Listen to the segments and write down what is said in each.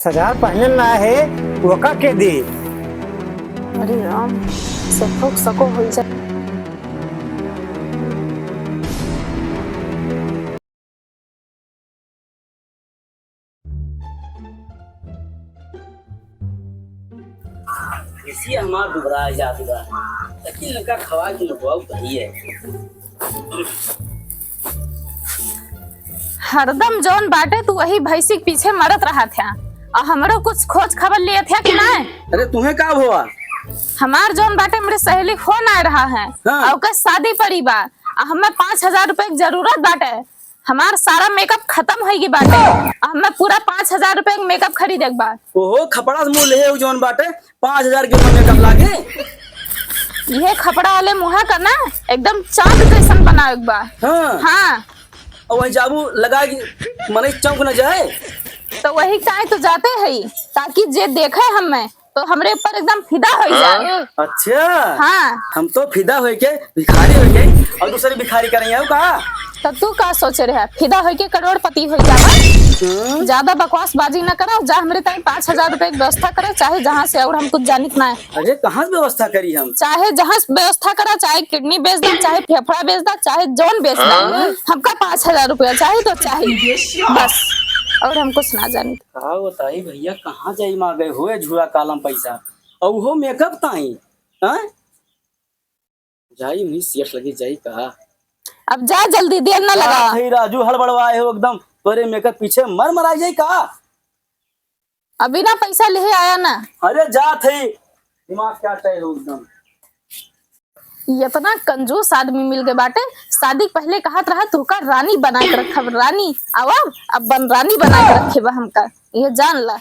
हजार पहले ना है वका के दी। अरे राम सको सको हो जाए। इसी हमार दुबरा जाती बा लेकिन लड़का खवा के लुकवाऊ कही है। हरदम जौन बाटे तू वही भैंसी के पीछे मरत रहा था और हमरो कुछ खोज खबर लिए थे कि नहीं? अरे तुम्हें का हुआ? हमार जौन बाटे मेरे सहेली फोन आ रहा है हाँ। और उसका शादी पड़ी बा और हमें 5,000 रुपए की जरूरत बाटे। हमार सारा मेकअप खत्म होगी बाटे और हमें पूरा 5,000 रुपए का मेकअप खरीदे के बा। ओहो खपड़ा से मुंह ले जौन बाटे 5,000 के मेकअप लागे। ये खपड़ा वाले मुहा का ना एकदम चांद जैसन बनावे के बा। हाँ। हाँ और वही जाबू लगा कि मने चौंक न जाए। तो वही काहे तो जाते हैं ताकि जे देखे हमें तो हमरे ऊपर एकदम फिदा हो जाए। अच्छा हाँ हम तो फिदा होके भिखारी होके और दूसरे भिखारी करेंगे हो का? तो तू का सोचे रहे फिदा हो के करोड़पति हो जावा। ज्यादा बकवास बाजी न करो, जा हमरे तक 5,000 रुपए की व्यवस्था करे, चाहे जहाँ से और हम कुछ जानित ना है। अरे कहाँ से व्यवस्था करी हम? चाहे जहाँ से व्यवस्था करा, चाहे किडनी बेच दो, चाहे फेफड़ा बेच दो, चाहे जौन बेच दो, हमका 5,000 रुपया चाहिए तो चाहिए बस, और हम कुछ ना जानी। का बताई भैया कहाँ जाई माँ गए हुए झूरा कालम पैसा और वो मेकअप ताई हैं जाई नहीं सीएस लगी जाई कहा। अब जा जल्दी, देर न लगा। भाई राजू हड़बड़वाए हो एकदम तोरे मेकअप पीछे मर मरा जाई का। अभी ना पैसा ले आया ना। अरे जा थे दिमाग क्या तय हो एकदम। इतना कंजूस आदमी मिल गए बाटे। शादी पहले कहत रहा तू का रानी बना के रखब, रानी अब बन रानी बना के रखे बा हमका, ये जान ला।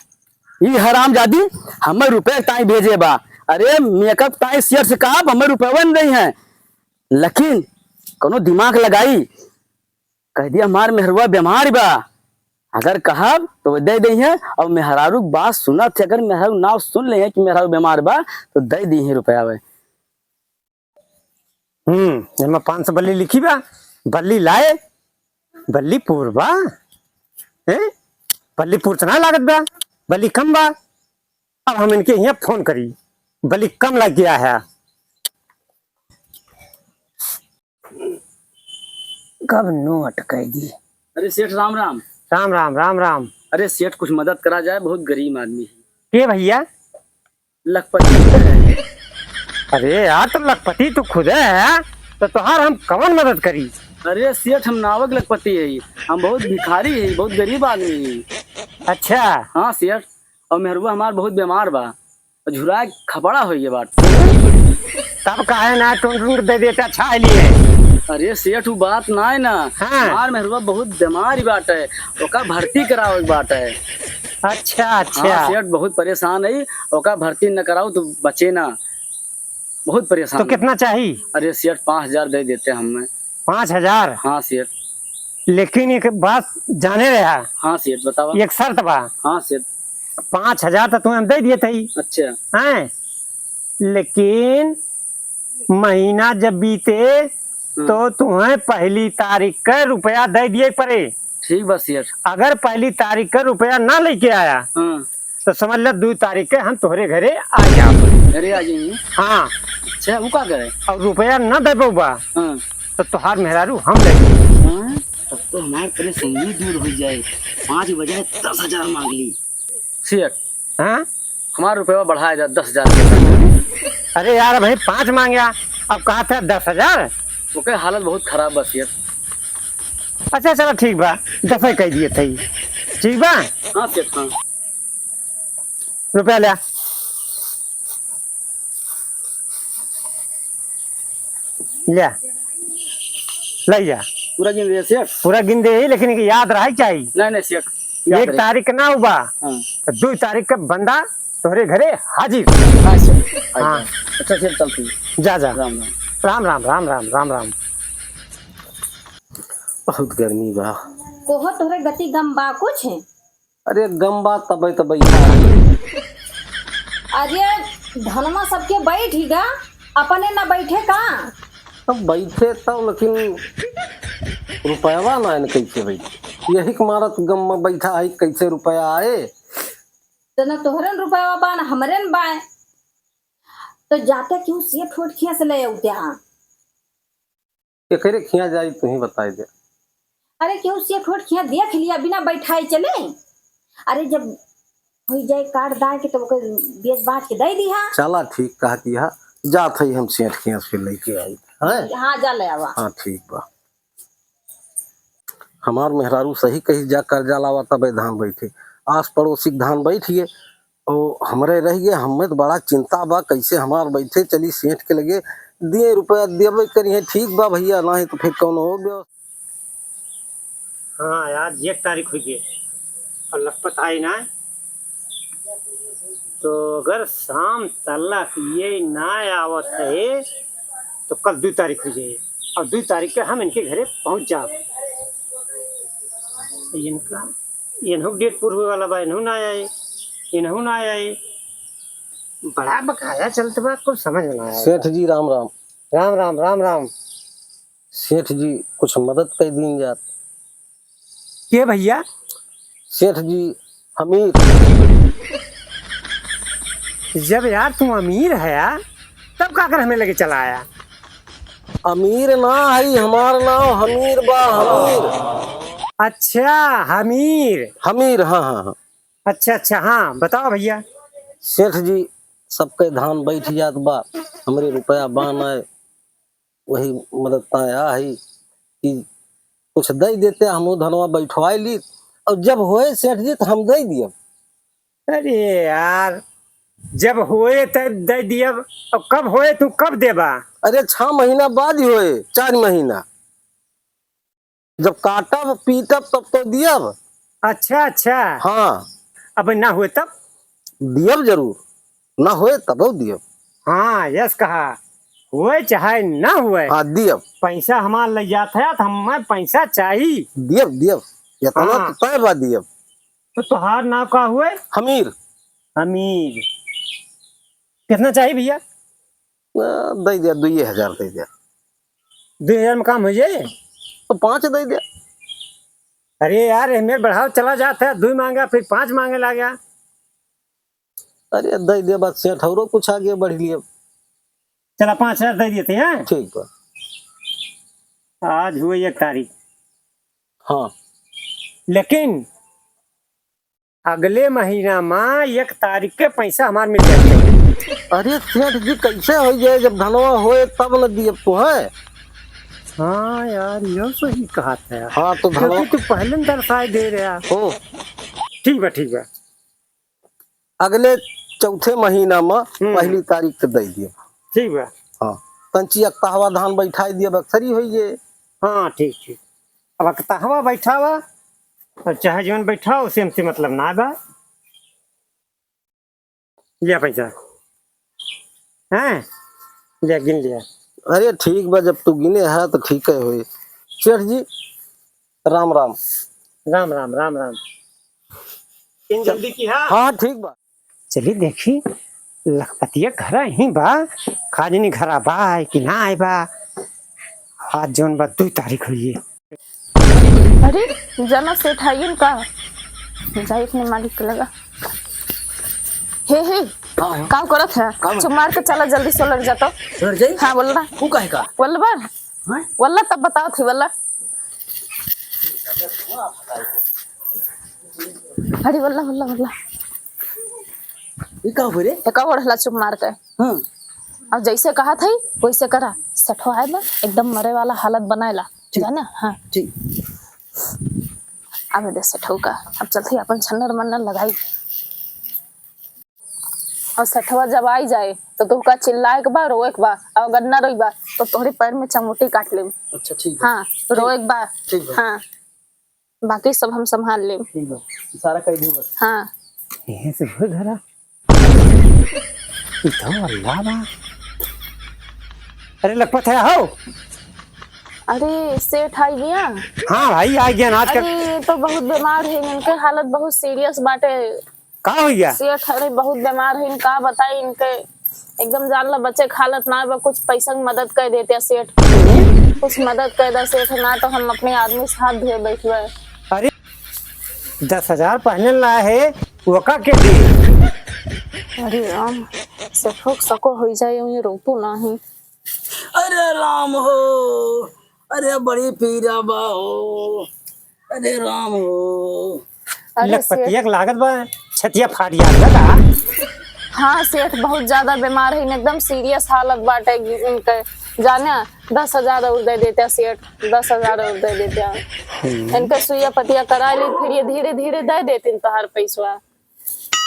ई हराम जादी हमें रुपए ताई भेजे बा। अरे मेकअप ताई शेयर से कहा हमें रुपए बन रही हैं लेकिन कोनो दिमाग लगाई कह दिया हमार मेहरुआ बीमार बा, अगर कहा तो दे दी है और मेहरारू बात सुना थे, अगर मेहरारू नाव सुन ले कि मेहरारू बीमार बा तो दे दी है रुपया। वे एमा 500 बल्ली लिखी बा, बल्ली लाए बल्लीपुर बा हैं, बल्लीपुर तना लागत बा, बल्ली कम बा। अब हम इनके यहाँ फोन करी, बल्ली कम लग गया है। कब नो अटकाई दी। अरे सेठ राम राम। राम राम राम राम। अरे सेठ कुछ मदद करा जाए, बहुत गरीब आदमी है। के भैया? लखपति। अरे यार तो लखपति तो खुद है तो तुहार हम कौन मदद करी? अरे सेठ हम नावक लखपति है, हम बहुत भिखारी है, बहुत गरीब आदमी है। अच्छा हाँ सेठ, और मेहरुआ हमार बहुत बीमार बा और झुरा खपड़ा हो ये बात। तब काहे ना टुन दे देता अच्छा लिए। अरे सेठ वो बात ना है ना। हाँ। हमार मेहरुआ बहुत बीमार बात है, ओका भर्ती कराओ बात है। अच्छा अच्छा। हाँ सेठ बहुत परेशान है, ओका भर्ती न कराओ तो बचे ना, बहुत परेशान। तो कितना चाहिए? अरे सेठ 5,000 दे देते हमें। 5,000? हाँ सेठ। लेकिन एक बात जाने रहा। हाँ सेठ बतावा। एक शर्त बा। हाँ सेठ। 5,000 तो तुम्हें दे दिए थे। अच्छा हैं, लेकिन महीना जब बीते तो तुम्हें पहली तारीख का रुपया दे दिए पड़े। ठीक बस सेठ। अगर पहली तारीख का रुपया ना लेके आया हाँ तो समझ लो 2 तारीख के हम तुम्हारे घरे आ जाओ। अरे आ जाइए। हाँ अच्छा वो क्या करे? और रुपया न दे बा हाँ तो तुहार मेहरारू हम ले। हाँ तब तो हमारे परेशानी दूर हो जाए। 5 बजाय 10,000 मांग ली सेठ। हाँ हमारा रुपया बढ़ाया जाए 10,000। अरे यार भाई 5 मांगया, अब कहा था 10,000। ओके हालत बहुत खराब बस सेठ। अच्छा चलो ठीक बा, 10 कह दिए थे। ठीक बा। हाँ सेठ। हाँ रुपया ले ले जा। पूरा गिन दे सेठ। पूरा गिन दे, लेकिन इनके याद रहा चाहिए। नहीं नहीं सेठ। 1 तारीख ना हुआ हाँ तो 2 तारीख का बंदा तुम्हारे घरे हाजिर। हाँ सेठ। हाँ अच्छा सेठ चलती। जा जा। राम राम। राम राम राम राम राम राम। बहुत गर्मी बा। कोहो तोहरे गति गम बा कुछ है? अरे गम बा तबे तो अरे धनमा सबके बैठ ही गा, अपने न बैठे का? तब बैठे तब, लेकिन रुपया ना कैसे बैठे, यही के मारत गम में बैठा है कैसे रुपया आए। तो न तोहरे रुपया बा न हमरे न बाए। तो जाते क्यों सेठ होठ खिया से ले आउते हाँ? एकरे खिया जाई तू ही बताई दे। अरे क्यों सेठ होठ खिया देख लिया बिना बैठाए चले। अरे जब हो जाए काट दाए के तो ओके बेच बाच के दे दी हाँ। चला ठीक कहती है, जात है हम सेठ खिया से लेके आई है। हाँ जा ले आवा। हाँ ठीक बा। हमार मेहरारू सही कही जा कर्जा लावा तब धान बैठे, आस पड़ोसी के धान बैठिए और हमरे रह गए। हमें तो बड़ा चिंता बा कैसे हमार बैठे चली सेठ के लगे दिए रुपया देवे करिए। ठीक बा भैया, ना है तो फिर कौन हो गया। हाँ यार 1 तारीख हुई है और लखपत आई ना, तो अगर शाम तक ये ना आवत है तो कल 2 तारीख हुई है और 2 तारीख के हम इनके घरे पहुंच जाए। इनका इन्हों डेट पूर्व वाला बा, इन्हों ना आए, इन्हों ना आए, बड़ा बकाया चलते बा, कुछ समझ में ना आया। सेठ जी राम राम। राम राम राम राम। सेठ जी कुछ मदद कर दी जात। के भैया? सेठ जी हमीर। जब यार तू अमीर है यार, तब का कर हमें लगे चला आया? अमीर ना है, हमार नाम हमीर बा, हमीर। अच्छा हमीर। हमीर हाँ हाँ हाँ। अच्छा अच्छा हाँ बताओ भैया। सेठ जी सबके धान बैठ जात बा, हमरे रुपया बान आए, वही मदद आया है कि कुछ दे देते, हम धनवा बैठवाई ली और जब होए सेठ जी तो हम दे दिए। अरे यार जब होए तब दे दिया, और कब होए तू कब देबा? अरे 6 महीना बाद ही होए, 4 महीना जब काटब पीटब तब तो दियब। अच्छा अच्छा। हाँ अब ना हुए तब? दियब जरूर, ना होए तब दियब। हाँ यस कहा, हुए चाहे ना हुए हाँ दियब। पैसा हमार लग जाता है तो हमें पैसा चाहिए। दियब दियब, इतना हाँ। तो तय बा दियब। तो तुहार नाम का हुए? हमीर। अमीर। कितना चाहिए भैया? दे दिया 2000 दे दिया। 2000 में काम हो जाए तो 5 दे दिया। अरे यार मेरे बढ़ाव चला जाता है, 2 मांगा फिर 5 मांगे ला गया। अरे दे दिया बात सेठ, और कुछ आगे बढ़ लिए। चला 5000 दे देते हैं। ठीक बा। आज हुई 1 तारीख, हाँ लेकिन अगले महीना में 1 तारीख के पैसा हमारे मिल जाते। अरे सेठ जी कैसे हो जाए, जब धनवा होए तब न दिए तू है। हाँ यार यो सही कहा था। हाँ तो धनवा क्योंकि तू पहले न दर्शाए दे रहा। हो। ठीक बा ठीक बा। अगले चौथे महीना में 1 तारीख के दे दिए। ठीक बा। हाँ तंची अक्ताहवा धान बैठाई दिए, बक्सरी हो जाए। हाँ ठीक ठीक। अब अक्ताहवा बैठा हुआ और चाहे जीवन बैठा उसे हमसे मतलब ना बा। लिया पैसा हैं, लिया गिन लिया। अरे ठीक बा, जब तू गिने है तो ठीक है हुई। सेठ जी राम राम। राम राम राम राम। इन जल्दी की हाँ। हाँ ठीक बा। चलिए देखी लखपतिया घर ही बा, खाजनी घर बा है कि ना आए बा। आज जौन बा 2 तारीख हुई है। अरे जना सेठ आइए का जाए अपने मालिक के लगा। हे हे काम करत है, चुप मार के चला जल्दी से लड़ जाता। लड़ जाई? हाँ बोल रहा तू काहे का? बोल बार वल्ला तब बताओ थी वल्ला। अरे वल्ला वल्ला वल्ला ई का हो रे? का ओढ़ला चुप मार के। हां अब जैसे कहा था वैसे करा। सठो आए ना एकदम मरे वाला हालत बनाएला, ठीक है ना? हाँ ठीक। अब दे सठो का अब चलती अपन छन्नर मन्नर लगाई। और सठवा जब आई जाए तो तू का चिल्लाए के बा, रोए के बा, और अगर ना रोई बा तो तोहरे पैर में चंगुटी काट ले। अच्छा ठीक है। हाँ रोए के बा। ठीक है। हाँ बाकी सब हम संभाल ले। ठीक है, सारा कह दूं बस। हाँ ये से हो घरा तो अल्लाह बा। अरे लखपत है हो। अरे सेठ आई गया। हाँ भाई आ गया ना। आजकल अरे तो बहुत बीमार है, इनके हालत बहुत सीरियस बाटे। का हो गया? सेठ अरे बहुत बीमार है, इनका बताई इनके एकदम जान ला बच्चे की हालत ना बा। कुछ पैसा की मदद कर देते सेठ, कुछ मदद कर दे सेठ, ना तो हम अपने आदमी से हाथ धोए बैठे। अरे 10,000 पहले ला है वका के दे। अरे राम से ठोक सको हो जाए ये रोतू नहीं। अरे राम हो, अरे बड़ी पीरा बा हो, अरे राम हो। अरे सेठ, लखपतिया के लागत बा छतिया फाट जाता। हाँ सेठ बहुत ज्यादा बीमार है, एकदम सीरियस हालत बाटे इनके। जाने 10,000 और दे देते हैं सेठ, 10,000 और दे देते हैं। इनके सुइया पतिया करा ली, फिर ये धीरे धीरे दे देते तो हर पैसा।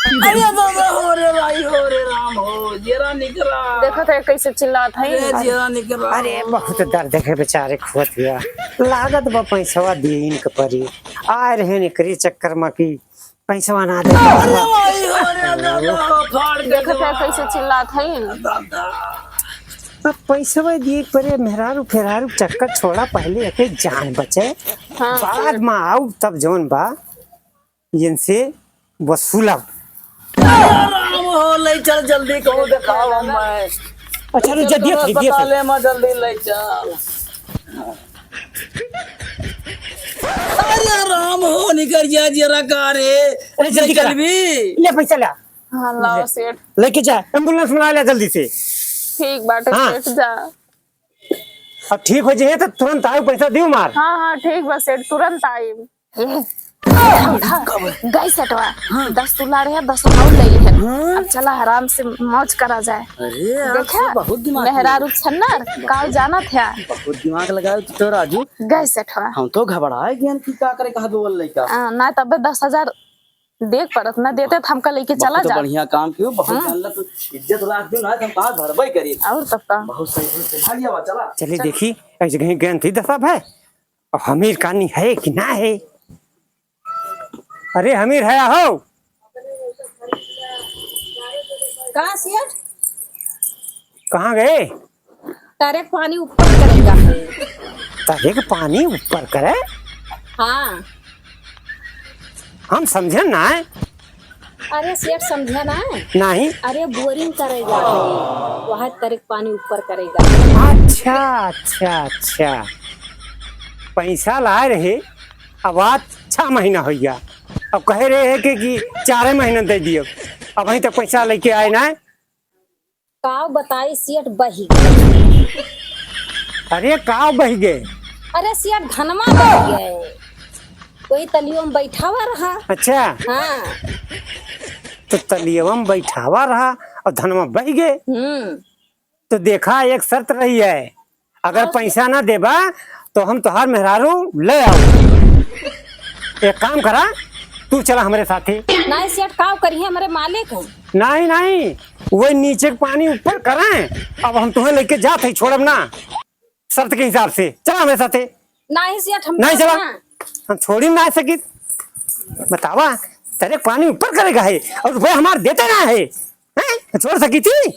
अरे दादा हो रे भाई, हो रे राम हो, जरा निकला। देखो तो कैसे चिल्लात है। जरा निकला। अरे बहुत दर्द है बेचारे खोत गया। लागत बा पैसा दिए इनके परी आए रहे निकरी चक्कर में की पैसा ना दे। अरे भाई हो रे दादा, फाड़ के देखो तो कैसे चिल्लात है। दादा। अब पैसा दिए परे मेहरारू फेरारू चक्कर छोड़ा, पहले अपने जान बचे। हाँ, बाद में आओ तब जौन बा इनसे वसूला। राम हो, ले चल जल्दी, कहो दिखाओ मैं। अच्छा रुक जा, दिया था, दिया था। अस्पताल में जल्दी ले चल। अरे राम हो, निकल जा जरा का रे। अरे जल्दी चल करा। भी। ले पैसा ला, हाँ लाओ सेठ। लेके जा, एम्बुलेंस में ला जल्दी से। ठीक बाटे हाँ। सेठ जा। अब ठीक हो जाए तो तुरंत आओ, पैसा दियो मार। हाँ हाँ ठीक बा सेठ, तुरंत आई। गई सेठवा 10 तुला रहे 10 और ले है। अब चला आराम से मौज करा जाए। अरे यार, देखा बहुत दिमाग मेहरारू छन्नर काल जाना था। बहुत दिमाग लगाए तो राजू। गई सेठवा हम तो घबराए कि की का करे, कहा बोल लइका। ना तब 10,000 देख पड़त ना देते तो हमका लेके चला तो जा। बढ़िया काम क्यों, बहुत जानला तू, इज्जत राख दू ना, हम कहां घरबई करी। और तब का बहुत सही भालिया बा, चला। चलिए देखी एक जगह गए थी दफा भाई, और हमीर कहानी है कि ना है। अरे हमीर है हो। कहाँ सेठ? कहाँ गए? तारे पानी ऊपर करेगा। तारे के पानी ऊपर करे। हाँ हम समझे ना है। अरे सेठ समझा ना। नहीं। अरे बोरिंग करेगा, वहाँ तारे पानी ऊपर करेगा। अच्छा अच्छा अच्छा, पैसा लाए रहे, अब आज 6 महीना हो गया, अब कहे रहे है कि 4 महीना दे दियो, अब वहीं तक पैसा लेके आए ना। काव बताई सेठ बही। अरे काव बह गए। अरे सेठ धनमा बह गए, कोई तलियों में बैठा हुआ रहा। अच्छा, हाँ तो तलियवा में बैठावा रहा और धनमा बह गए। तो देखा एक शर्त रही है, अगर पैसा ना देबा तो हम तोहार मेहरारू ले आओ। एक काम करा, तू चला हमारे साथे। नहीं सेठ काव करिए, हमारे मालिक हैं। नहीं नहीं, वही नीचे के पानी ऊपर करें, अब हम तुम्हें लेके जाते ही छोड़ब ना, शर्त के हिसाब से चला हमारे साथे। नहीं सेठ हम नहीं चला, हाँ। हम छोड़ी ना सकी। बतावा, तेरे पानी ऊपर करेगा है और रुपये हमारे देते ना है, हैं? छोड़ सकी थी।